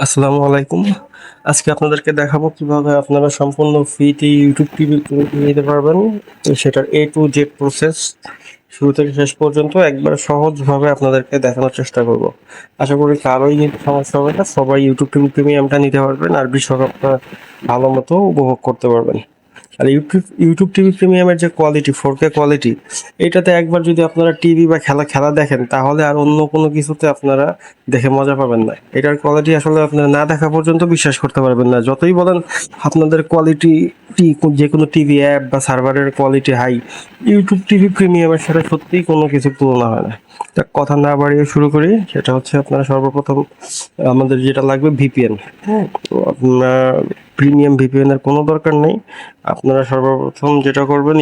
আসসালামু আলাইকুম। আজকে আপনাদেরকে দেখাবো কিভাবে আপনারা সম্পূর্ণ ফ্রিতে ইউটিউব টিভি নিতে পারবেন। তো সেটার A to Z প্রসেস শুরু থেকে শেষ পর্যন্ত একবারে সহজভাবে আপনাদেরকে দেখানোর চেষ্টা করব। আশা করি কারোই নিতে সমস্যা হবে না। সবাই ইউটিউব টিভি প্রিমিয়ামটা নিতে পারবেন আর বিশ্বকাপটা ভালো মতো উপভোগ করতে পারবেন। আর ইউটিউব টিভি প্রিমিয়ামের যে কোয়ালিটি 4K কোয়ালিটি, এটাতে একবার যদি আপনারা টিভি বা খেলা দেখেন তাহলে আর অন্য কোনো কিছুতে আপনারা দেখে মজা পাবেন না। এটার কোয়ালিটি আসলে আপনারা না দেখা পর্যন্ত বিশ্বাস করতে পারবেন না। যতই বলেন আপনাদের কোয়ালিটি যে কোনো টিভি অ্যাপ বা সার্ভারের কোয়ালিটি হাই, ইউটিউব টিভি প্রিমিয়ামের সাথে সত্যিই কোনো কিছুর তুলনা হয় না। তা কথা না বাড়িয়ে শুরু করি। সেটা হচ্ছে আপনারা সর্বপ্রথম আমাদের যেটা লাগবে ভিপিএন। হ্যাঁ? তো আপনার প্রিমিয়াম ভিপিএন এর কোনো দরকার নেই। আপনারা সর্বপ্রথম যেটা করবেন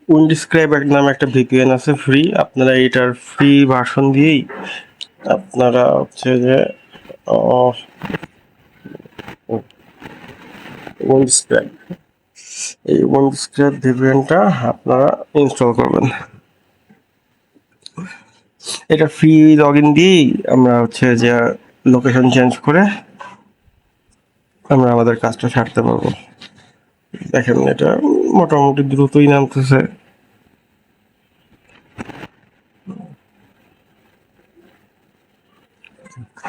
উইন্ডস্ক্রাইব নামে একটা ভিপিএন আছে ফ্রি। আপনারা এটার ফ্রি ভার্সন দিয়েই আপনারা হচ্ছে যে উইন্ডস্ক্রাইব এই উইন্ডস্ক্রাইব ভিপিএনটা আপনারা ইনস্টল করবেন। এটা ফ্রি লগ ইন দিয়েই আমরা হচ্ছে যে লোকেশন চেঞ্জ করে আমরা আমাদের কাজটা সারতে পারবো। দেখেন এটা মোটামুটি দ্রুতই নামতেছে।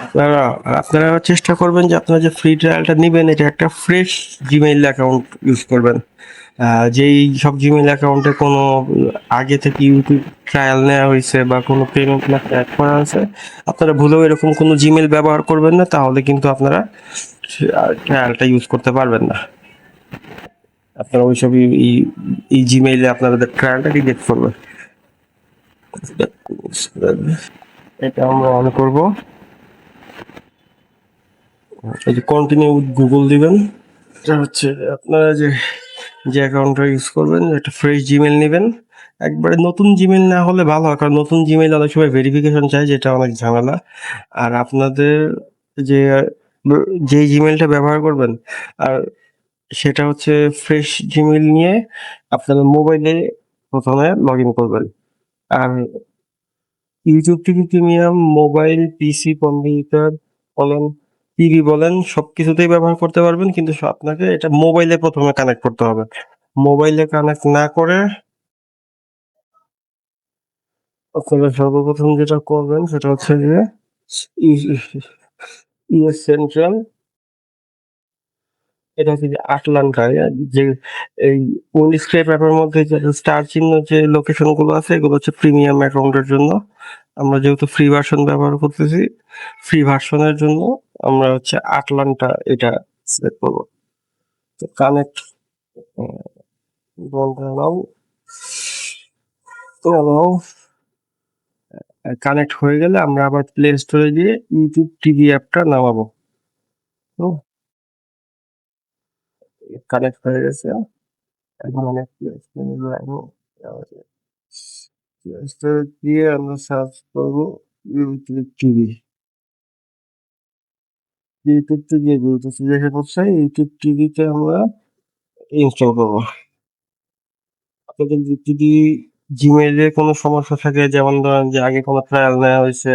আপনারা আপনারা চেষ্টা করবেন যে আপনারা যে ফ্রি ট্রায়ালটা নিবেন এটা একটা ফ্রেশ জিমেইল অ্যাকাউন্ট ইউজ করবেন। যেই সব জিমেইল অ্যাকাউন্টে কোনো আগে থেকে ইউটিউব ট্রায়াল নেওয়া হয়েছে বা কোনো পেমেন্ট মেথড অ্যাড করা হয়েছে, আপনারা ভুলেও এরকম কোনো জিমেইল ব্যবহার করবেন না, তাহলে কিন্তু আপনারা ট্রায়ালটা ইউজ করতে পারবেন না। আপনারা ওইসব এই জিমেইলে আপনাদের ট্রায়ালটা রিজেক্ট করবে। এটা আমরা অন করব। এই যে কন্টিনিউ উইথ গুগল দিবেন। এটা হচ্ছে আপনারা যে যে অ্যাকাউন্টটা ইউজ করবেন একটা ফ্রেশ জিমেল নেবেন। একবারে নতুন জিমেল না হলে ভালো হয়, কারণ নতুন জিমেল অনেক সময় ভেরিফিকেশন চায়, যেটা অনেক ঝামেলা। আর আপনাদের যে যেই জিমেলটা ব্যবহার করবেন আর সেটা হচ্ছে ফ্রেশ জিমেল নিয়ে আপনাদের মোবাইলে প্রথমে লগ ইন করবেন। আর ইউটিউব টিভি প্রিমিয়াম মোবাইল, পিসি, কম্পিউটার বলেন, টিভি বলেন, সবকিছুতেই ব্যবহার করতে পারবেন, কিন্তু আপনাকে এটা মোবাইলে প্রথমে কানেক্ট করতে হবে। মোবাইলে কানেক্ট না করে আপনারা সর্বপ্রথম যেটা করবেন সেটা হচ্ছে যে ইউএস সেন্ট্রাল, এটা হচ্ছে যে আটলান্টায় যে এই উইন্ডস্ক্রেপ অ্যাপের মধ্যে যে স্টার চিহ্ন যে লোকেশন গুলো আছে এগুলো হচ্ছে প্রিমিয়াম অ্যাকাউন্টের জন্য। আমরা যেহেতু ফ্রি ভার্সন ব্যবহার করতেছি, ফ্রি ভার্সনের জন্য আমরা হচ্ছে আটলান্টা এটা সিলেক্ট করবো। তো কানেক্ট বলতে নাও, কানেক্ট হয়ে গেলে আমরা আবার প্লে স্টোরে গিয়ে ইউটিউব টিভি অ্যাপটা নামাবো। কানেক্ট হয়ে গেছে। এখন অনেক প্লে স্টোরে গিয়ে আমরা সার্চ করবো YouTube TV. YouTube TV Google দেখে হচ্ছে ইউটিউব টিভিতে আমরা ইনস্টল করবো। আপনাদের যদি জিমেইলে কোনো সমস্যা থাকে, যেমন ধরেন যে আগে কোনো ট্রায়াল নেওয়া হয়েছে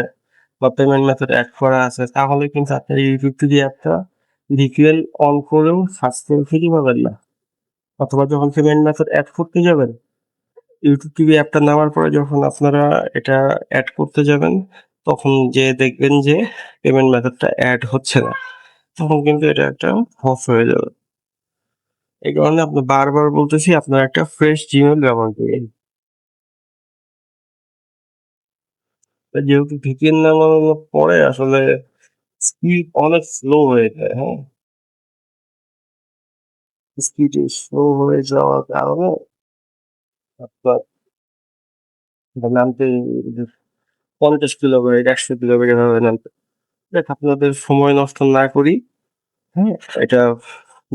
বা পেমেন্ট মেথড অ্যাড করা আছে, তাহলে কিন্তু আপনার ইউটিউব টিভি অ্যাপটা ভিপিএন অন করেও সার্চ করে খুঁজে পাবেন না। অথবা যখন পেমেন্ট মেথড অ্যাড করতে যাবেন, ইউটিউব টিভি অ্যাপটা নেওয়ার পরে যখন আপনারা এটা অ্যাড করতে যাবেন, তখন যে দেখবেন যে পেমেন্ট মেথডটা অ্যাড হচ্ছে না, তখন কিন্তু এটা একটা অফ হয়ে যাবে। এই কারণে আপনি বারবার বলতেছি আপনারা একটা ফ্রেশ জিমেইল ব্যবহার করুন। যেহেতু ভিপিএন নামানোর পরে আসলে স্পিড অনেক স্লো হয়ে যায়, হ্যাঁ? স্পিড স্লো হয়ে যাওয়ার কারণে আপনার নামতে 50 কিলোমিটার 100 কিলোমিটার এভাবে নামতে। দেখ আপনাদের সময় নষ্ট না করি, হ্যাঁ? এটা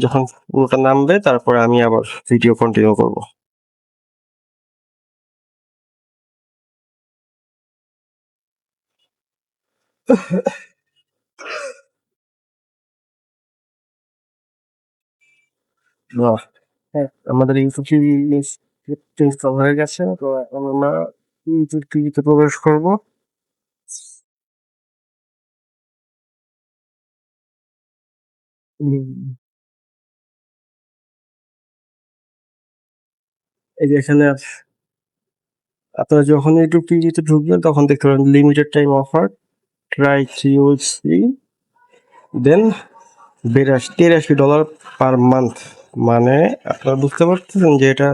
যখন পুরোটা নামবে তারপরে আমি আবার ভিডিও কন্টিনিউ করব। বাহ! হ্যাঁ, আমাদের ইউটিউব টিভি ইনস্টল হয়ে গেছে। তো এখন আমরা ইউটিউব টিভিতে প্রবেশ করব। এই যে এখানে আপনারা যখন ইউটিউব টিভিতে ঢুকবেন তখন দেখতে পারেন limited time offer, try three then $83 per month. মানে আপনারা বুঝতে পারতেছেন যে এটা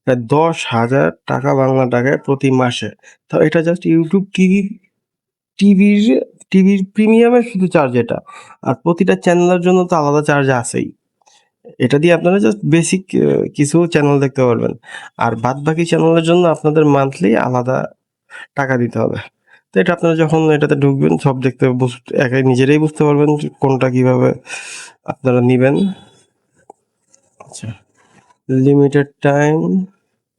প্রায় 10,000 টাকা বাংলা টাকায় প্রতি মাসে। তো এটা জাস্ট ইউটিউব টিভির টিভির প্রিমিয়ামের শুধু চার্জ এটা। আর প্রতিটা চ্যানেলের জন্য তো আলাদা চার্জ আছেই। এটা দিয়ে আপনারা জাস্ট বেসিক কিছু চ্যানেল দেখতে পারবেন। আর বাদবাকি চ্যানেলের জন্য আপনাদের মান্থলি আলাদা টাকা দিতে হবে। তো এটা আপনারা যখন এটাতে ঢুকবেন সব দেখতে একাই নিজেরাই বুঝতে পারবেন যে কোনটা কিভাবে আপনারা নিবেন। আচ্ছা, লিমিটেড টাইম,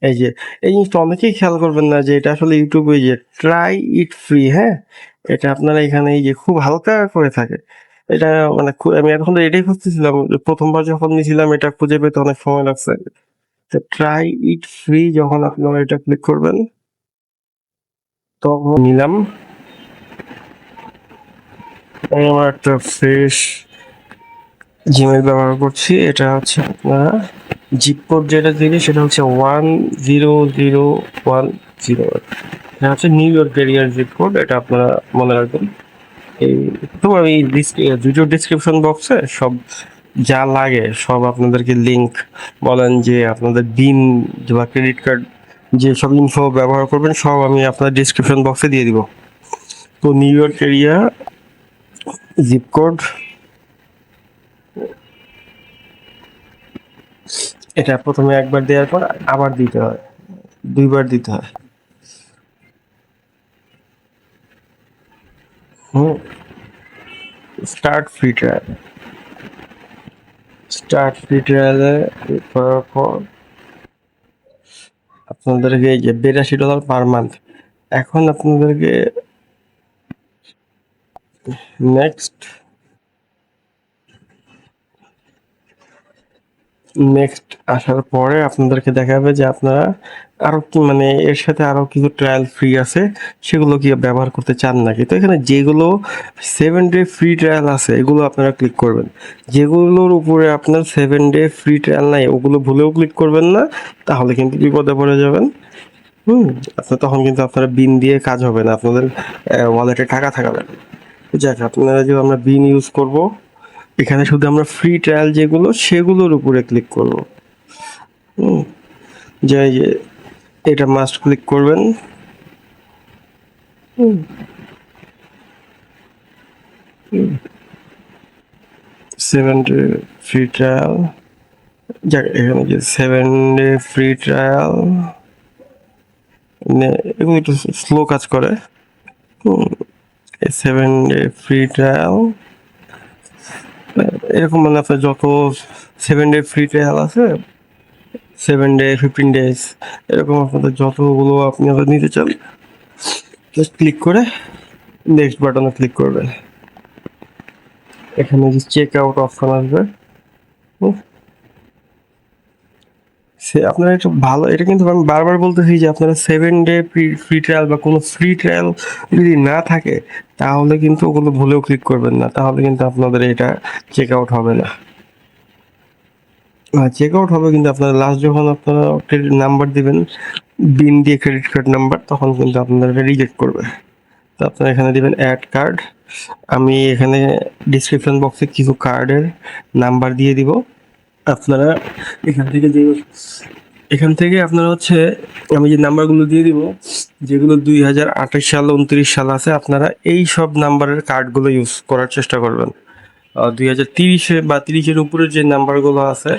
এই যে এই জিনিসটা অনেকেই খেয়াল করবেন না যে এটা আসলে ইউটিউবে যে ট্রাই ইট ফ্রি, হ্যাঁ, এটা আপনারা এখানে এই যে খুব হালকা করে থাকে। এটা মানে আমি এখন তো এটাই খুঁজতেছিলাম, প্রথমবার যখন নিয়েছিলাম এটা খুঁজে পেতে অনেক সময় লাগছে। তো ট্রাই ইট ফ্রি যখন আপনারা এটা ক্লিক করবেন তখন নিলাম। আমি আমার একটা ফ্রেশ জিমেল ব্যবহার করছি, এটা হচ্ছে আপনারা জিপ কোড যেটা দিলে সেটা হচ্ছে 10010। এটা হচ্ছে নিউ ইয়র্ক এরিয়ার জিপ কোড, এটা আপনারা মনে রাখবেন। এই তো আমি ভিডিও ডিসক্রিপশন বক্সে সব যা লাগে সব আপনাদেরকে লিংক বলেন যে আপনাদের বিন বা ক্রেডিট কার্ড যে সব ইনফো ব্যবহার করবেন সব আমি আপনার ডিসক্রিপশন বক্সে দিয়ে দিব। তো New York area zip code, এটা প্রথমে একবার দেওয়ার পর আবার দিতে হয়, দুইবার দিতে হয়। হুম, স্টার্ট ফ্রি ট্রায়ালে করার পর আপনাদেরকে এই যে $82 পার মান্থ। এখন আপনাদেরকে নেক্সট আসার পরে আপনাদেরকে দেখাবে যে আপনারা আরো কি মানে এর সাথে আরো কিছু ট্রায়াল ফ্রি আছে সেগুলো কি ব্যবহার করতে চান নাকি। তো এখানে যেগুলো 7 ডে ফ্রি ট্রায়াল আছে এগুলো আপনারা ক্লিক করবেন। যেগুলোর উপরে আপনার 7 ডে ফ্রি ট্রায়াল নাই ওগুলো ভুলেও ক্লিক করবেন না, তাহলে কিন্তু বিপদে পড়ে যাবেন। হুম, আপনার তখন কিন্তু আপনারা বিন দিয়ে কাজ হবে না, আপনাদের ওয়ালেটে টাকা থাকবে না। যাক, আপনারা যে আমরা বিন ইউজ করব, এখানে শুধু আমরা ফ্রি ট্রায়াল যেগুলো সেগুলোর উপরে ক্লিক করব। হুম, যে এটা মাস্ট ক্লিক করবেন। হুম, 7 ডে ফ্রি ট্রায়াল, যাক এখানে যে 7 ডে ফ্রি ট্রায়াল এগুলো একটু স্লো কাজ করে। 7 ডে ফ্রি ট্রায়াল এরকম মানে আপনার যত 7 ডে ফ্রি ট্রায়াল আছে, 7 ডে 15 ডেজ এরকম আপনাদের যতগুলো আপনি নিতে চান জাস্ট ক্লিক করে নেক্সট বাটনে ক্লিক করবেন। এখানে যে চেক আউট অপশন আসবে, সে আপনারা একটু ভালো, এটা কিন্তু আমি বারবার বলতেছি যে আপনারা 7 ডে ফ্রি ট্রায়াল বা কোনো ফ্রি ট্রায়াল যদি না থাকে তাহলে কিন্তু ওগুলো ভুলেও ক্লিক করবেন না, তাহলে কিন্তু আপনাদের এটা চেক আউট হবে না। চেক আউট হবে কিন্তু আপনারা লাস্ট যখন আপনারা ক্রেডিট নাম্বার দিবেন, বিন দিয়ে ক্রেডিট কার্ড নাম্বার, তখন কিন্তু আপনাদের রিজেক্ট করবে। তো আপনারা এখানে দিবেন অ্যাড কার্ড। আমি এখানে ডিসক্রিপশন বক্সে কিছু কার্ডের নাম্বার দিয়ে দিব। আপনারা এখান থেকে আপনারা হচ্ছে আমি যে নাম্বারগুলো দিয়ে দিব যেগুলো 2028 সাল 29 সাল আছে, আপনারা এই সব নাম্বারের কার্ডগুলো ইউজ করার চেষ্টা করবেন। 2030 বা 30-এর উপরে যে নাম্বারগুলো আছে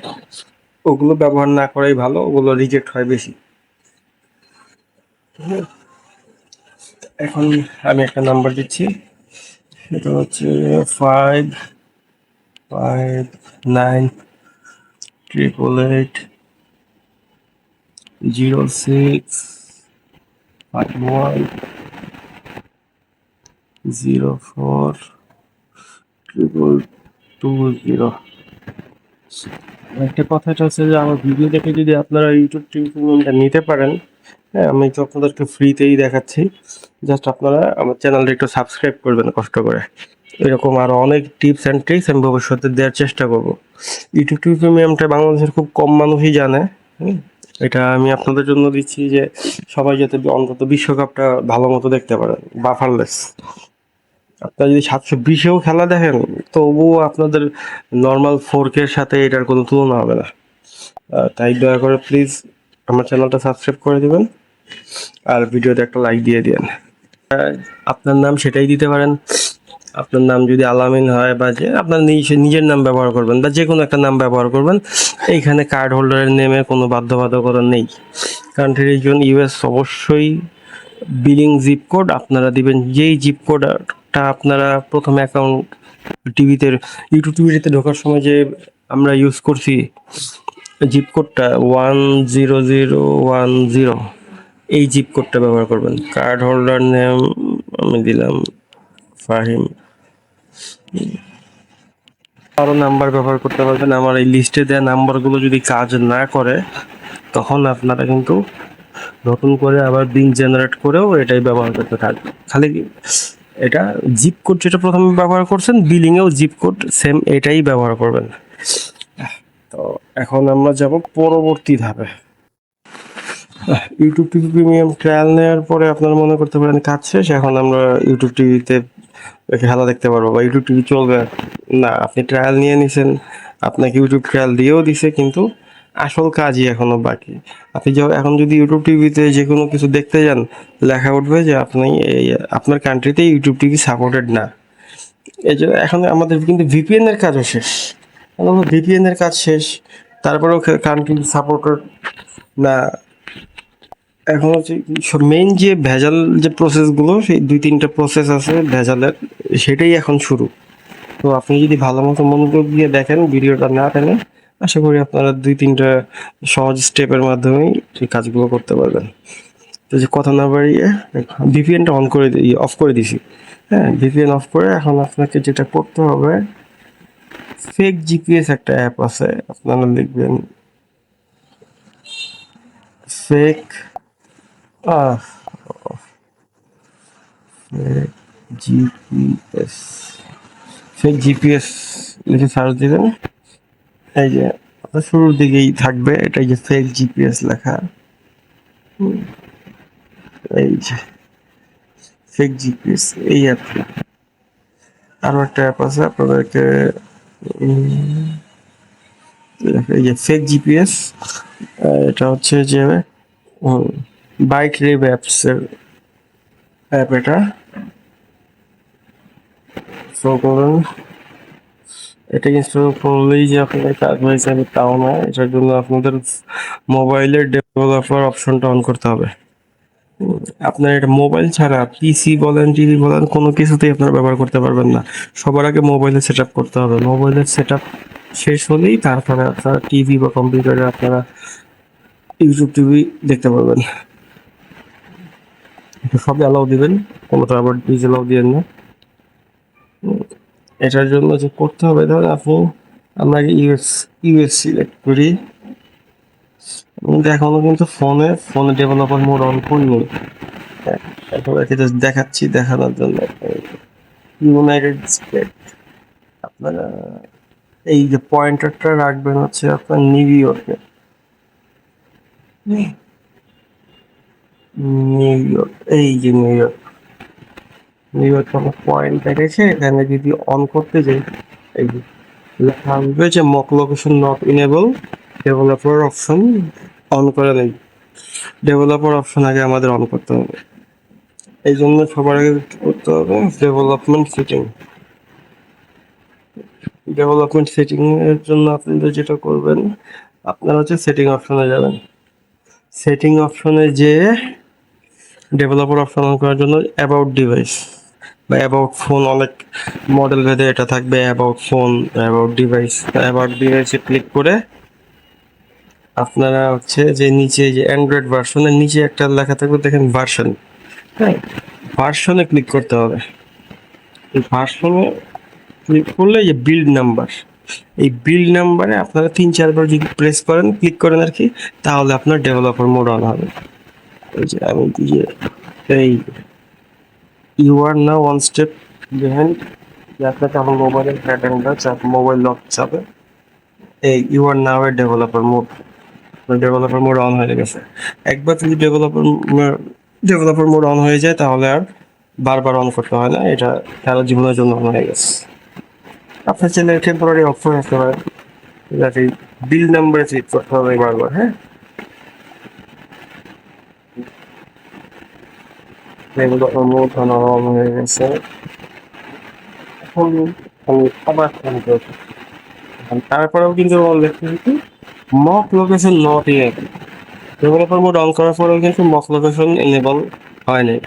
ওগুলো ব্যবহার না করাই ভালো, ওগুলো রিজেক্ট হয় বেশি। এখন আমি একটা নাম্বার দিচ্ছি, সেটা হচ্ছে 5591065120। একটা কথাটা হচ্ছে যে আমার ভিডিও দেখে যদি আপনারা ইউটিউব প্রিমিয়ামটা নিতে পারেন, হ্যাঁ আমি তো আপনাদেরকে ফ্রিতেই দেখাচ্ছি, জাস্ট আপনারা আমার চ্যানেলটা একটু সাবস্ক্রাইব করবেন কষ্ট করে। এরকম আরো অনেক টিপস অ্যান্ড ট্রিক্স আমি ভবিষ্যতে দেওয়ার চেষ্টা করব। ইউটিউব প্রিমিয়ামটা বাংলাদেশের খুব কম মানুষই জানে। এটা আমি আপনাদের জন্য দিচ্ছি যে সবাই যাতে অন্তত বিশ্বকাপটা ভালো মতো দেখতে পারেন বাফারলেস। আপনারা যদি 720-এও খেলা দেখেন তবুও আপনাদের নর্মাল 4K এর সাথে এটার কোনো তুলনা হবে না। তাই দয়া করে প্লিজ আমার চ্যানেলটা সাবস্ক্রাইব করে দিবেন আর ভিডিওতে একটা লাইক দিয়ে দিন। আপনার নাম সেটাই দিতে পারেন। আপনার নাম যদি আলামিন হয় বা যে আপনার নিজের নাম ব্যবহার করবেন বা যে কোনো একটা নাম ব্যবহার করবেন। এইখানে কার্ড হোল্ডারের নেমে কোনো বাধ্যবাধকতা নেই। কান্ট্রি রিজন ইউএস অবশ্যই বিলিং জিপ কোড আপনারা দিবেন। যেই জিপ কোডটা আপনারা প্রথমে অ্যাকাউন্ট ইউটিউব টিভিতে ঢোকার সময় যে আমরা ইউজ করছি জিপ কোডটা 10010, এই জিপ কোডটা ব্যবহার করবেন। কার্ড হোল্ডার নেম আমি দিলাম ফাহিম। আরো নাম্বার ব্যবহার করতে পারবেন। আমার এই লিস্টে দেওয়া নাম্বারগুলো যদি কাজ না করে তখন আপনারা কিন্তু নতুন করে আবার বিং জেনারেট করেও এটাই ব্যবহার করতে থাকবেন। খালি এটা জিপ কোড যেটা প্রথমে ব্যবহার করছেন বিলিংয়েও জিপ কোড সেম এটাই ব্যবহার করবেন। তো এখন আমরা যাব পরবর্তী ধাপে। ইউটিউব টিভি প্রিমিয়াম ট্রায়াল নেওয়ার পরে আপনারা মনে করতে পারেন কাজ শেষ, এখন আমরা ইউটিউব টিভিতে খেলা দেখতে পারবো বা ইউটিউব টিভি চলবে। না, আপনি ট্রায়াল নিয়ে নিছেন, আপনাকে ইউটিউব ট্রায়াল দিয়েও দিছে, কিন্তু আসল কাজই এখনো বাকি। আপনি এখন যদি ইউটিউব টিভিতে যে কোনো কিছু দেখতে যান লেখা উঠবে যে আপনি আপনার কান্ট্রিতে ইউটিউব টিভি সাপোর্টেড না। এই জন্য এখন আমাদের কিন্তু ভিপিএন এর কাজও শেষ। ভিপিএন এর কাজ শেষ, তারপরেও কান্ট্রি সাপোর্টেড না। এখন হচ্ছে মেইন যে ভেজাল যে প্রসেসগুলো, সেই 2-3টা প্রসেস আছে ভেজালের, সেটাই এখন শুরু। তো আপনি যদি ভালো মতো মনোযোগ দিয়ে দেখেন ভিডিওটা না টেনে, আশা করি আপনারা 2-3টা সহজ স্টেপের মাধ্যমেই এই কাজগুলো করতে পারবেন। তো যে কথা না বাড়িয়ে ভিপিএনটা অফ করে দিছি। হ্যাঁ, ভিপিএন অফ করে এখন আপনাকে যেটা করতে হবে, ফেক জিপিএস একটা অ্যাপ আছে, আপনারা লিখবেন ফেক জিপিএস। ফেক জিপিএস লিখে সার্চ দিবেন। এই যে আপনার শুরুর দিকেই থাকবে এটা, যে ফেক জিপিএস লেখা। এই যে ফেক জিপিএস এই অ্যাপটা। আরো একটা অ্যাপ আছে আপনাদেরকে, এই যে ফেক জিপিএস, এটা হচ্ছে যে বাইক রেভ অ্যাপস এর অ্যাপ। এটা শো করুন, এটা ইনস্টল করলেই যে আপনাদের কাজ হয়ে যাবে তাও না। এটার জন্য আপনাদের মোবাইলের ডেভেলপার অপশনটা অন করতে হবে। আপনার এটা মোবাইল ছাড়া পিসি বলেন টিভি বলেন কোনো কিছুতেই আপনারা ব্যবহার করতে পারবেন না। সবার আগে মোবাইলে সেট আপ করতে হবে। মোবাইলের সেট আপ শেষ হলেই তারপরে আপনারা টিভি বা কম্পিউটারে আপনারা ইউটিউব টিভি দেখতে পারবেন। সব অ্যালাউ দিবেন, কোনোটা আবার ডিসঅ্যালাউ দিবেন না। এটার জন্য যে করতে হবে, ধরেন আপনি আমরা আগে ইউএস সিলেক্ট করি। এখনো কিন্তু ফোনে ডেভেলপার মোড অন করিনি। এখন জাস্ট দেখাচ্ছি দেখানোর জন্য। ইউনাইটেড স্টেট, আপনারা এই যে পয়েন্টারটা রাখবেন হচ্ছে আপনার নিউ ইয়র্কে। এই যে নিউ ইয়র্ক আমার পয়েন্ট রেখেছে। এখানে যদি অন করতে যাই, এই যে লেখা আসবে যে mock location not enable, developer option on করে নেই। ডেভেলপার অপশন আগে আমাদের অন করতে হবে। এই জন্য সবার আগে করতে হবে ডেভেলপমেন্ট সেটিং এর জন্য আপনাদের যেটা করবেন, আপনারা হচ্ছে সেটিং অপশনে যাবেন। সেটিং অপশনে যে ডেভেলপার অপশন অন করার জন্য অ্যাবাউট ডিভাইস বা অ্যাবাউট ফোন, অনেক মডেল ভেদে এটা থাকবে অ্যাবাউট ফোন, অ্যাবাউট ডিভাইসে ক্লিক করে আপনারা হচ্ছে যে নিচে যে অ্যান্ড্রয়েড ভার্সনের নিচে একটা লেখা থাকবে দেখেন ভার্সন। হ্যাঁ, ভার্সনে ক্লিক করতে হবে। এই ভার্সনে ক্লিক করলে যে বিল্ড নাম্বার, এই বিল্ড নাম্বারে আপনারা 3-4 বার যদি প্রেস করেন, ক্লিক করেন আর কি, তাহলে আপনার ডেভেলপার মোড অন হবে। এই যে আমি দিয়ে এই you are now one step behind আপনাকে আমার মোবাইলের প্যাটার্নটা মোবাইল লক চাপে এই you are now a developer mode on হয়ে গেছে। একবার যদি ডেভেলপার মোড অন হয়ে যায় তাহলে আর বারবার অন করতে হয় না, এটা সারা জীবনের জন্য অন হয়ে গেছে। আপনার চ্যানেল টেম্পোরারি অফ করে রাখতে পারেন, যাতে বিল নাম্বারে ক্লিক করতে হবে বারবার। হ্যাঁ, ডেভেলপার মোড অন হয়ে গেছে। এখন আমি আবার ফোন করছি, তারপরেও কিন্তু লেখা হচ্ছে mock location not yet. Developer mode on করার পরেও কিন্তু মক লোকেশন এনেবল হয় নাই।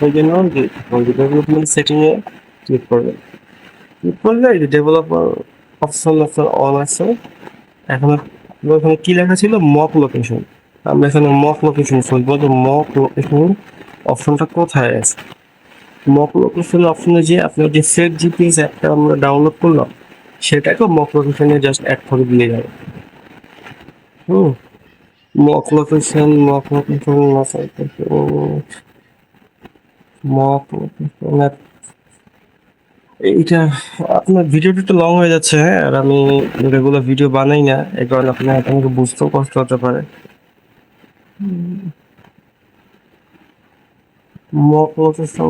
ওই জন্য ডেভেলপমেন্ট সেটিংয়ে ক্লিক করবেন। ক্লিক করলে এই যে ডেভেলপার অপশন অন আছে। এখন ওখানে কি লেখা ছিল? Mock location. আমরা এখানে মক লোকেশন খুঁজবো যে মক লোকেশন অপশনটা কোথায় আছে। মক লোকেশন অপশনে যে আপনার যে সেট জিপিএস অ্যাপটা আমরা ডাউনলোড করলাম সেটাকে মক লোকেশনে জাস্ট অ্যাড করে দিয়ে যাবে। হুম, মক লোকেশন এইটা আপনার ভিডিওটা একটু লং হয়ে যাচ্ছে। হ্যাঁ, আর আমি রেগুলার ভিডিও বানাই না, এই কারণে আপনাকে বুঝতেও কষ্ট হতে পারে। মক লোকেশন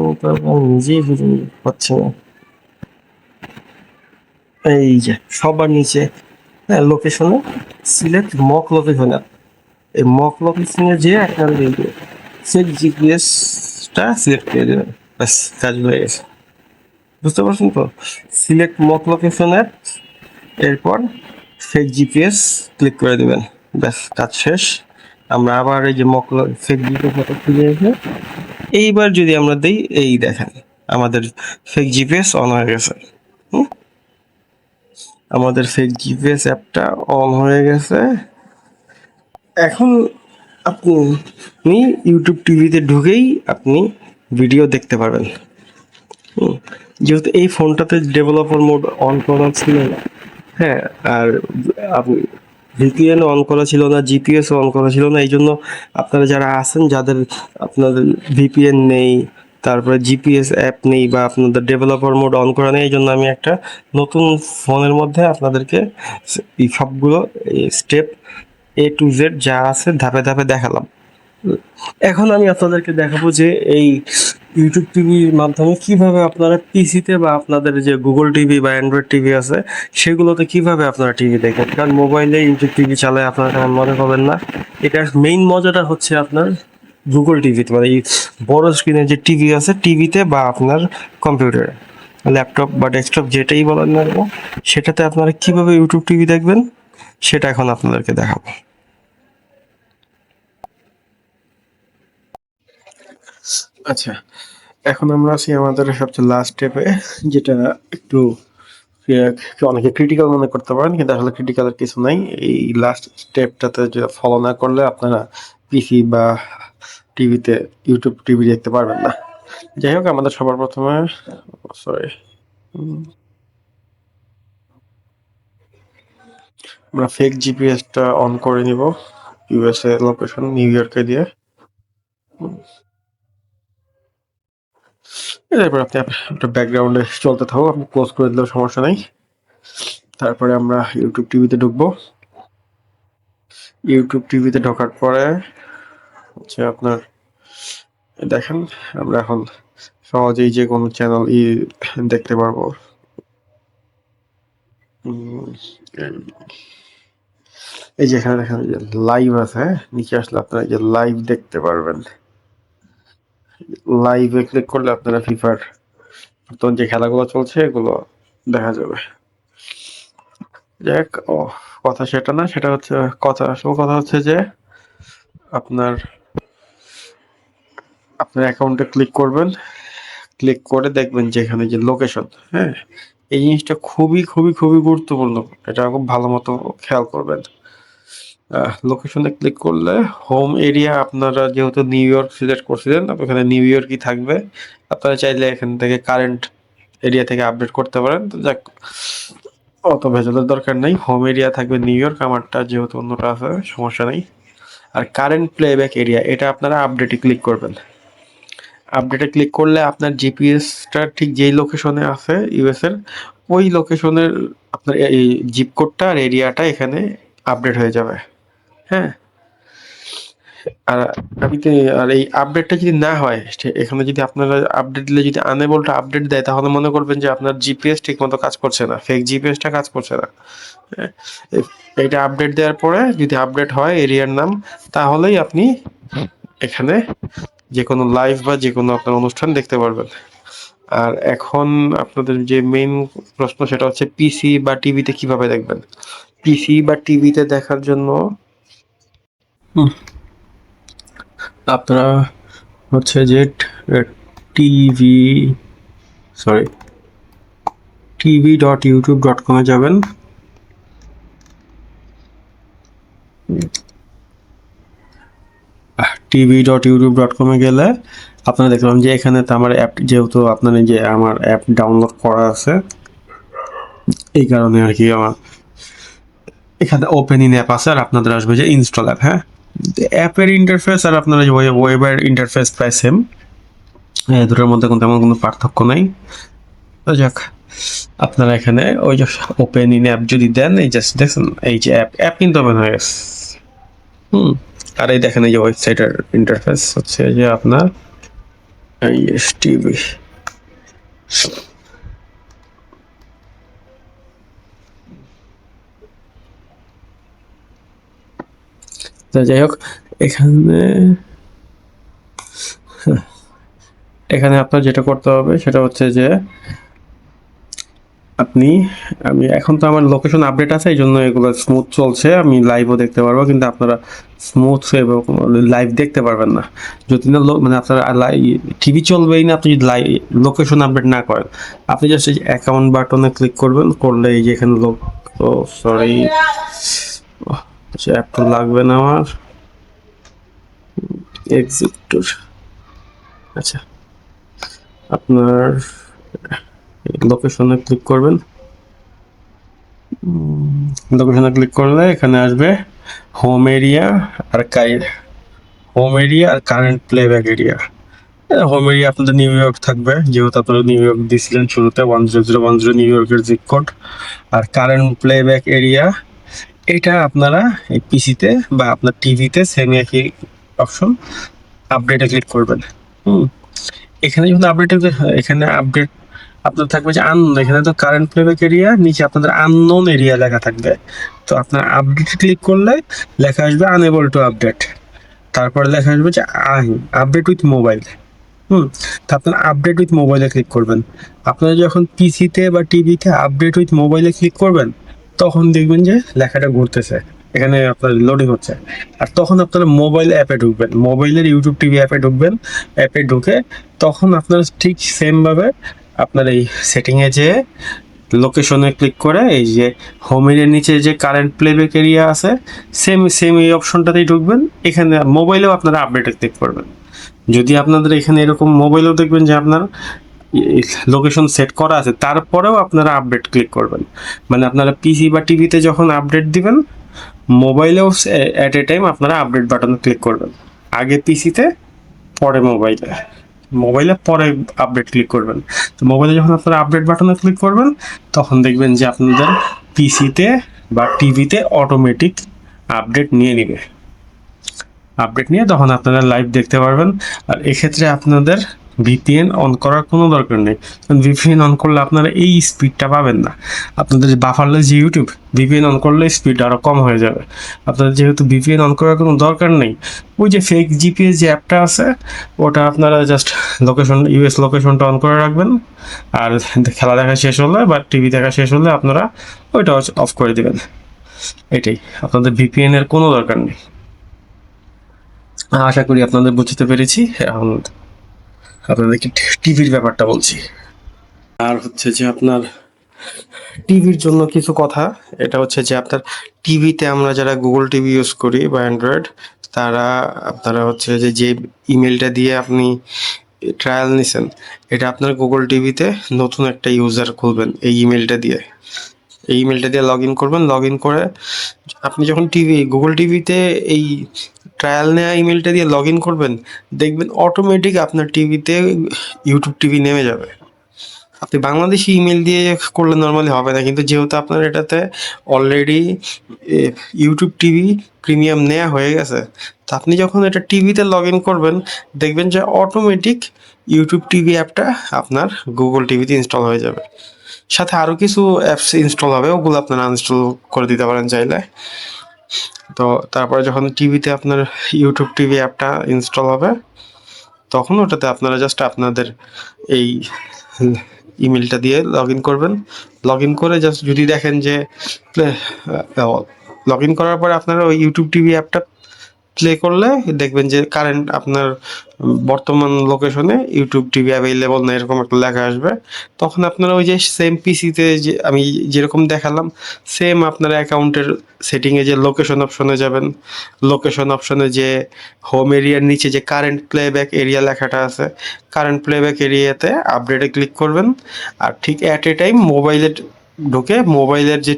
নিজেই বুঝে পাচ্ছি না। এই যে সবার নিচে, হ্যাঁ, লোকেশনে সিলেক্ট মক লোকেশন। এই মক লোকেশনে যে আপনার সেট জিপিএসটা সিলেক্ট করে দেবেন, ব্যাস কাজ হয়ে গেছে। বুঝতে পারছেন তো? সিলেক্ট মক লোকেশন অ্যাপ, এরপর ফেক জিপিএস ক্লিক করে দেবেন, ব্যাস কাজ শেষ। আমরা আবার এই যে ফেক জিপিএস খুলে এসে এইবার যদি আমরা দিই, এই দেখেন আমাদের ফেক জিপিএস অন হয়ে গেছে। আমাদের ফেক জিপিএস অ্যাপটা অন হয়ে গেছে। এখন আপনি ইউটিউব টিভিতে ঢুকেই আপনি ভিডিও দেখতে পারবেন। যেহেতু এই ফোনটাতে ডেভেলপার মোড অন করা ছিল না, হ্যাঁ, আর আপনি ভিপিএন অন করা ছিল না, জিপিএস অন করা ছিল না, এই জন্য আপনারা যারা আছেন যাদের আপনাদের ভিপিএন নেই, তারপরে জিপিএস অ্যাপ নেই, বা আপনাদের ডেভেলপার মোড অন করা নেই, এই জন্য আমি একটা নতুন ফোনের মধ্যে আপনাদেরকে এই সবগুলো স্টেপ A to Z যা আছে ধাপে ধাপে দেখালাম। এখন আমি আপনাদেরকে দেখাবো যে এই ইউটিউব টিভির মাধ্যমে কিভাবে আপনারা পিসিতে বা আপনাদের যে গুগল টিভি বা অ্যান্ড্রয়েড টিভি আছে সেগুলোতে কিভাবে আপনারা টিভি দেখেন। কারণ মোবাইলে ইউটিউব টিভি চালায় আপনারা তেমন মজা পাবেন না। এটার মেইন মজাটা হচ্ছে আপনার গুগল টিভিতে, মানে এই বড় স্ক্রিনের যে টিভি আছে টিভিতে, বা আপনার কম্পিউটারে, ল্যাপটপ বা ডেস্কটপ যেটাই বলেন না কেন, সেটাতে আপনারা কিভাবে ইউটিউব টিভি দেখবেন সেটা এখন আপনাদেরকে দেখাবো। আচ্ছা, এখন আমরা আছি আমাদের সবচেয়ে লাস্ট স্টেপে, যেটা একটু অনেকে ক্রিটিক্যাল মনে করতে পারেন, কিন্তু আসলে ক্রিটিক্যালের কিছু নাই। এই লাস্ট স্টেপটাতে যে ফলো না করলে আপনারা পিসি বা টিভিতে ইউটিউব টিভি দেখতে পারবেন না। যাই হোক, আমাদের সবার প্রথমে সরি আমরা ফেক জিপিএসটা অন করে নিব, ইউএসএ লোকেশন নিউ ইয়র্কে দিয়ে। এরপর আপনি একটা ব্যাকগ্রাউন্ডে চলতে থাকো, আপনি ক্লোজ করে দিলেও সমস্যা নেই। তারপরে আমরা ইউটিউব টিভিতে ঢুকবো। ইউটিউব টিভিতে ঢোকার পরে হচ্ছে আপনার দেখেন আমরা এখন সহজেই যে কোনো চ্যানেল দেখতে পারবো। এই যে এখানে দেখেন যে লাইভ আছে, নিচে আসলে আপনারা যে লাইভ দেখতে পারবেন। লাইভে ক্লিক করলে আপনারা ফিফার বর্তমান যে খেলাগুলো চলছে এগুলো দেখা যাবে। যাক, কথা সেটা না, সেটা হচ্ছে আসল কথা হচ্ছে যে আপনার অ্যাকাউন্টে ক্লিক করবেন, ক্লিক করে দেখবেন যে এখানে যে লোকেশন, হ্যাঁ, এই জিনিসটা খুবই খুবই খুবই গুরুত্বপূর্ণ, এটা খুব ভালো মতো খেয়াল করবেন। লোকেশনে ক্লিক করলে হোম এরিয়া, আপনারা যেহেতু নিউ ইয়র্ক সিলেক্ট করছিলেন ওখানে নিউ ইয়র্কই থাকবে। আপনারা চাইলে এখান থেকে কারেন্ট এরিয়া থেকে আপডেট করতে পারেন। তো যাক, অত ভেজালের দরকার নেই, হোম এরিয়া থাকবে নিউ ইয়র্ক, আমারটা যেহেতু অন্যটা আছে সমস্যা নেই। আর কারেন্ট প্লেব্যাক এরিয়া, এটা আপনারা আপডেটে ক্লিক করবেন। আপডেটে ক্লিক করলে আপনার জিপিএসটা ঠিক যেই লোকেশনে আছে ইউএস এর, ওই লোকেশনের আপনার এই জিপ কোডটা আর এরিয়াটা এখানে আপডেট হয়ে যাবে। হ্যাঁ, আর আর এই আপডেটটা যদি না হয়, এখানে যদি আপনারা আপডেট দিলে যদি আনএবল টু আপডেট দেয়, তাহলে মনে করবেন যে আপনার জিপিএস ঠিক মতো কাজ করছে না, ফেক জিপিএসটা কাজ করছে না। হ্যাঁ, এটা আপডেট দেওয়ার পরে যদি আপডেট হয় এরিয়ার নাম, তাহলেই আপনি এখানে যে কোনো লাইভ বা যে কোনো আপনার অনুষ্ঠান দেখতে পারবেন। আর এখন আপনাদের যে মেইন প্রশ্ন, সেটা হচ্ছে পিসি বা টিভিতে কিভাবে দেখবেন। পিসি বা টিভিতে দেখার জন্য আপনারা হচ্ছে যে টিভি সরি tv.youtube.com-এ যাবেন। tv.youtube.com-এ গেলে আপনারা দেখলাম যে এখানে তো আমার অ্যাপ, যেহেতু আপনার যে আমার অ্যাপ ডাউনলোড করা আছে, এই কারণে আর কি আমার এখানে ওপেন ইন অ্যাপ আছে, আর আপনাদের আসবে যে ইনস্টল অ্যাপ। হ্যাঁ, অ্যাপের ইন্টারফেস আর আপনার যে ওয়েবের ইন্টারফেস প্রায় সেম, দুটোর মধ্যে তেমন কোনো পার্থক্য নাই। তো যাক, আপনারা এখানে ওই যে ওপেন ইন অ্যাপ যদি দেন, এই জাস্ট দেখছেন এই যে অ্যাপ কিন্তু ওপেন হয়ে গেছে। আর এই দেখেন এই যে ওয়েবসাইটের ইন্টারফেস হচ্ছে যে আপনার টিভি। যাই হোক, এখানে এখানে আপনার যেটা করতে হবে সেটা হচ্ছে যে আমি এখন তো আমার লোকেশন আপডেট আছে, এই জন্য এগুলো স্মুথ চলছে, আমি লাইভও দেখতে পারবো, কিন্তু আপনারা স্মুথ লাইভ দেখতে পারবেন না যদি না মানে আপনারা টিভি চলবেই না আপনি যদি লোকেশন আপডেট না করেন। আপনি জাস্ট এই অ্যাকাউন্ট বাটনে ক্লিক করবেন, করলে এই যে এখানে সরি অ্যাপ তো লাগবে না আমার, এক্সিট। আচ্ছা, আপনার লোকেশনে ক্লিক করবেন, লোকেশনে ক্লিক করলে এখানে আসবে হোম এরিয়া আর current playback area. Home area আপনাদের নিউ ইয়র্ক থাকবে, যেহেতু আপনারা নিউ ইয়র্ক দিয়েছিলেন শুরুতে 10010 নিউ ইয়র্কের জিপ কোড। আর কারেন্ট প্লেব্যাক এরিয়া, এটা আপনারা এই পিসিতে বা আপনার টিভিতে সেম একই অপশন, আপডেটে ক্লিক করবেন। এখানে যখন এখানে আপডেট আপনার থাকবে যে আননোন, এখানে তো কারেন্ট প্লেব্যাক এরিয়া, নিচে আপনাদের আননোন এরিয়া লেখা থাকবে। তো আপনার আপডেটে ক্লিক করলে লেখা আসবে আনএবল টু আপডেট, তারপরে লেখা আসবে যে আপডেট উইথ মোবাইল। তো আপনার আপডেট উইথ মোবাইলে ক্লিক করবেন। আপনারা যখন পিসিতে বা টিভিতে আপডেট উইথ মোবাইলে ক্লিক করবেন, তখন দেখবেন যে লেখাটা ঘুরতেছে, এখানে আপনার লোডিং হচ্ছে। আর তখন আপনারা মোবাইল অ্যাপে ঢুকবেন, মোবাইলের ইউটিউব টিভি অ্যাপে ঢুকবেন। অ্যাপে ঢুকে তখন আপনারা ঠিক সেমভাবে আপনার এই সেটিংয়ে যেয়ে লোকেশনে ক্লিক করে এই যে হোম এরিয়ার নিচে যে কারেন্ট প্লেব্যাক এরিয়া আছে, সেম এই অপশনটাতেই ঢুকবেন। এখানে মোবাইলেও আপনারা আপডেটে ক্লিক করবেন। যদি আপনাদের এখানে এরকম মোবাইলেও দেখবেন যে আপনার লোকেশন সেট করা আছে, তারপরেও আপনারা আপডেট ক্লিক করবেন। মানে আপনারা পিসি বা টিভিতে যখন আপডেট দিবেন, মোবাইলেও অ্যাট এ টাইম আপনারা আপডেট বাটনে ক্লিক করবেন। আগে পিসিতে, পরে মোবাইলে পরে আপডেট ক্লিক করবেন। তো মোবাইলে যখন আপনারা আপডেট বাটনে ক্লিক করবেন, তখন দেখবেন যে আপনাদের পিসিতে বা টিভিতে অটোমেটিক আপডেট নিয়ে তখন আপনারা লাইভ দেখতে পারবেন। আর এক্ষেত্রে আপনাদের ভিপিএন অন করার কোনো দরকার নেই, কারণ ভিপিএন অন করলে আপনারা এই স্পিডটা পাবেন না। আপনাদের বাফারলেস যে ইউটিউব, ভিপিএন অন করলে স্পিড আরও কম হয়ে যাবে। আপনাদের যেহেতু ভিপিএন অন করার কোনো দরকার নেই, ওই যে ফেক জিপিএস যে অ্যাপটা আছে, ওটা আপনারা জাস্ট ইউএস লোকেশনটা অন করে রাখবেন। আর খেলা দেখা শেষ হলে বা টিভি দেখা শেষ হলে আপনারা ওইটা অফ করে দেবেন। এটাই, আপনাদের ভিপিএন এর কোনো দরকার নেই। আশা করি আপনাদের বুঝতে পেরেছি। এখন আপনাদেরকে টিভির ব্যাপারটা বলছি। আর হচ্ছে যে আপনার টিভির জন্য কিছু কথা, এটা হচ্ছে যে আপনার টিভিতে আমরা যারা গুগল টিভি ইউজ করি বা অ্যান্ড্রয়েড, আপনারা হচ্ছে যে ইমেলটা দিয়ে আপনি ট্রায়াল নিছেন, এটা আপনার গুগল টিভিতে নতুন একটা ইউজার খুলবেন এই ইমেলটা দিয়ে। এই ইমেলটা দিয়ে লগ ইন করবেন। লগ ইন করে আপনি যখন গুগল টিভিতে এই ট্রায়াল নেওয়া ইমেলটা দিয়ে লগ ইন করবেন, দেখবেন অটোমেটিক আপনার টিভিতে ইউটিউব টিভি নেমে যাবে। আপনি বাংলাদেশি ইমেল দিয়ে করলে নর্মালি হবে না, কিন্তু যেহেতু আপনার এটাতে অলরেডি ইউটিউব টিভি প্রিমিয়াম নেওয়া হয়ে গেছে, তো আপনি যখন এটা টিভিতে লগ ইন করবেন, দেখবেন যে অটোমেটিক ইউটিউব টিভি অ্যাপটা আপনার গুগল টিভিতে ইনস্টল হয়ে যাবে। সাথে আরও কিছু অ্যাপস ইনস্টল হবে, ওগুলো আপনারা আনইনস্টল করে দিতে পারেন চাইলে। তো তারপরে যখন টিভিতে আপনার ইউটিউব টিভি অ্যাপটা ইনস্টল হবে, তখন ওটাতে আপনারা জাস্ট আপনাদের এই ইমেলটা দিয়ে লগ ইন করবেন। লগ ইন করে জাস্ট যদি দেখেন যে লগ ইন করার পরে আপনারা ওই ইউটিউব টিভি অ্যাপটা প্লে করলে দেখবেন যে কারেন্ট আপনার বর্তমান লোকেশনে ইউটিউব টিভি অ্যাভেলেবল না, এরকম একটা লেখা আসবে। তখন আপনারা ওই যে সেম পিসিতে যে আমি যেরকম দেখালাম, সেম আপনার অ্যাকাউন্টের সেটিংয়ে যে লোকেশন অপশনে যাবেন, লোকেশন অপশনে যে হোম এরিয়ার নিচে যে কারেন্ট প্লেব্যাক এরিয়া লেখাটা আছে, কারেন্ট প্লেব্যাক এরিয়াতে আপডেটে ক্লিক করবেন। আর ঠিক অ্যাট এ টাইম মোবাইলের ঢুকে মোবাইলের যে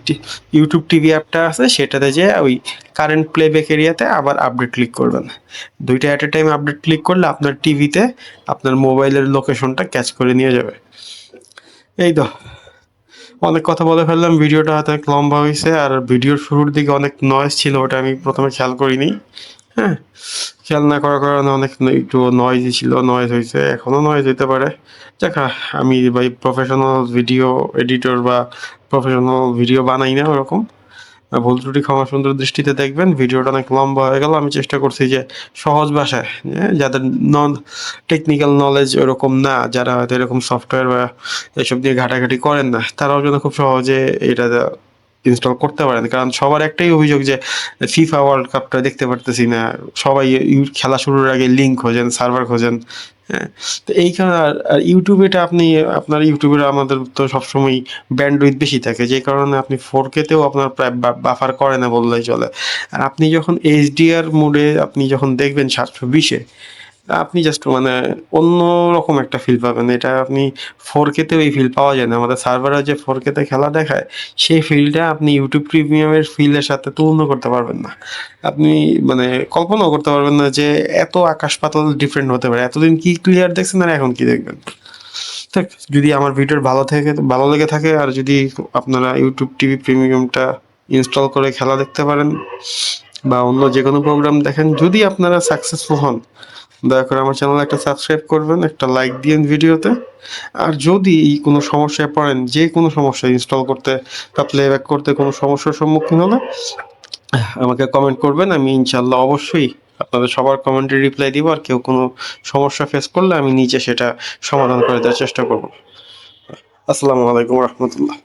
ইউটিউব টিভি অ্যাপটা আছে সেটাতে যে ওই কারেন্ট প্লেব্যাক এরিয়াতে আবার আপডেট ক্লিক করবেন। দুইটা at a time update click করলে আপনার টিভিতে আপনার মোবাইলের লোকেশনটা ক্যাচ করে নিয়ে যাবে। এই তো অনেক কথা বলে ফেললাম, ভিডিওটা হয়তো অনেক লম্বা হয়েছে, আর ভিডিওর শুরুর দিকে অনেক নয়েজ ছিল, ওটা আমি প্রথমে খেয়াল করিনি। হ্যাঁ, খেয়াল না করার কারণে অনেক একটু নয়েজই ছিল, নয়েজ হয়েছে, এখনও নয়েজ হইতে পারে। দেখা, আমি ভাই প্রফেশনাল ভিডিও এডিটর বা প্রফেশনাল ভিডিও বানাই না ওরকম। ভুল ত্রুটি ক্ষমা সুন্দর দৃষ্টিতে দেখবেন। ভিডিওটা অনেক লম্বা হয়ে গেল, আমি চেষ্টা করছি যে সহজ ভাষায়, যাদের নন টেকনিক্যাল নলেজ ওরকম না, যারা হয়তো এরকম সফটওয়্যার বা এসব দিয়ে ঘাটাঘাটি করেন না, তারাও যেন খুব সহজে এটা ইনস্টল করতে পারেন। কারণ সবার একটাই অভিযোগ যে ফিফা ওয়ার্ল্ড কাপটা দেখতে পারতেছি না, সবাই খেলা শুরুর আগে লিঙ্ক খোঁজেন, সার্ভার খোঁজেন। হ্যাঁ, তো এই কারণে আর ইউটিউবে এটা আপনি আপনার ইউটিউবের আমাদের তো সবসময় ব্যান্ডউইথ বেশি থাকে, যে কারণে আপনি 4K-তেও আপনার প্রায় বাফার করে না বললেই চলে। আর আপনি যখন এইচডিআর মোডে আপনি যখন দেখবেন 720-এ, আপনি জাস্ট মানে অন্যরকম একটা ফিল পাবেন। এটা আপনি 4K-তেও এই ফিল পাওয়া যায় না। আমাদের সার্ভারে যে 4K-তে খেলা দেখায়, সেই ফিলটা আপনি ইউটিউব প্রিমিয়ামের ফিলের সাথে তুলনা করতে পারবেন না। আপনি মানে কল্পনাও করতে পারবেন না যে এত আকাশ পাতাল ডিফারেন্ট হতে পারে। এতদিন কি ক্লিয়ার দেখছেন আর এখন কি দেখবেন। দেখ, যদি আমার ভিডিওর ভালো লেগে থাকে, আর যদি আপনারা ইউটিউব টিভি প্রিমিয়ামটা ইনস্টল করে খেলা দেখতে পারেন বা অন্য যে কোনো প্রোগ্রাম দেখেন, যদি আপনারা সাকসেসফুল হন, দয়া করে আমার চ্যানেলে একটা সাবস্ক্রাইব করবেন, একটা লাইক দিয়েন ভিডিওতে। আর যদি কোনো সমস্যায় পড়েন, যে কোনো সমস্যা ইনস্টল করতে বা প্লেব্যাক করতে কোনো সমস্যার সম্মুখীন হলে আমাকে কমেন্ট করবেন। আমি ইনশাল্লাহ অবশ্যই আপনাদের সবার কমেন্টে রিপ্লাই দিব। আর কেউ কোনো সমস্যা ফেস করলে আমি নিজে সেটা সমাধান করে দেওয়ার চেষ্টা করব। আসসালামু আলাইকুম রহমতুল্লাহ।